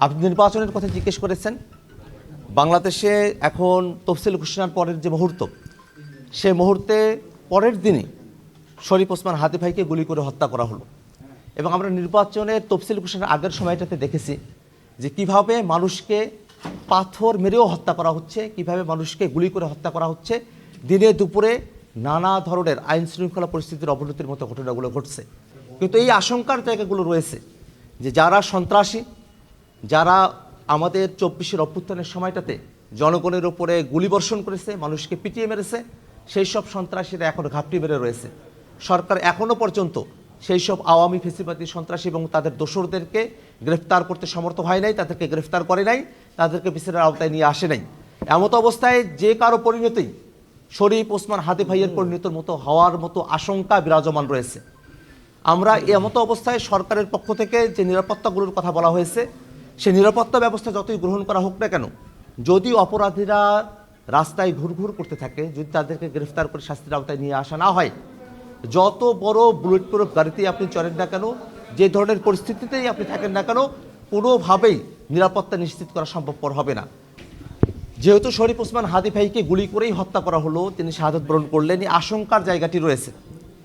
আপনি নির্বাচনের কথা জিজ্ঞেস করেছেন। বাংলাদেশে এখন তফসিল ঘোষণার পরের যে মুহূর্ত, সে মুহূর্তে পরের দিনই শরীফ ওসমান হাদি ভাইকে গুলি করে হত্যা করা হলো। এবং আমরা নির্বাচনের তফসিল ঘোষণার আগের সময়টাতে দেখেছি যে কিভাবে মানুষকে পাথর মেরেও হত্যা করা হচ্ছে, কিভাবে মানুষকে গুলি করে হত্যা করা হচ্ছে। দিনে দুপুরে নানা ধরনের আইন শৃঙ্খলা পরিস্থিতির অবনতির মতো ঘটনাগুলো ঘটছে। কিন্তু এই আশঙ্কার জায়গাগুলো রয়েছে যে যারা সন্ত্রাসী, যারা আমাদের ২৪-এর অভ্যুত্থানের সময়টাতে জনগণের উপরে গুলিবর্ষণ করেছে, মানুষকে পিটিয়ে মেরেছে, সেই সব সন্ত্রাসীরা এখন ঘাপটি মেরে রয়েছে। সরকার এখনও পর্যন্ত সেই সব আওয়ামী ফেসিবাদী সন্ত্রাসী এবং তাদের দোসরদেরকে গ্রেফতার করতে সমর্থ হয় নাই, তাদেরকে গ্রেফতার করে নাই, তাদেরকে বিচারের আওতায় নিয়ে আসে নাই। এমতো অবস্থায় যে কারো পরিণতি শরীফ ওসমান হাদি ভাইয়ের পরিণতির মতো হওয়ার মতো আশঙ্কা বিরাজমান রয়েছে। আমরা এমতো অবস্থায় সরকারের পক্ষ থেকে যে নিরাপত্তাগুলোর কথা বলা হয়েছে, সেই নিরাপত্তা ব্যবস্থা যতই গ্রহণ করা হোক না কেন, যদি অপরাধীরা রাস্তায় ঘুরঘুর করতে থাকে, যদি তাদেরকে গ্রেফতার করে শাস্তির আওতায় নিয়ে আসা না হয়, যত বড় বুলেট প্রুফ গাড়িতেই আপনি চড়েন না কেন, যে ধরনের পরিস্থিতিতেই আপনি থাকেন না কেন, কোনোভাবেই নিরাপত্তা নিশ্চিত করা সম্ভবপর হবে না। যেহেতু শরীফ ওসমান হাদি ভাইকে গুলি করেই হত্যা করা হলো, তিনি শাহাদত বরণ করলেন, এই আশঙ্কার জায়গাটি রয়েছে।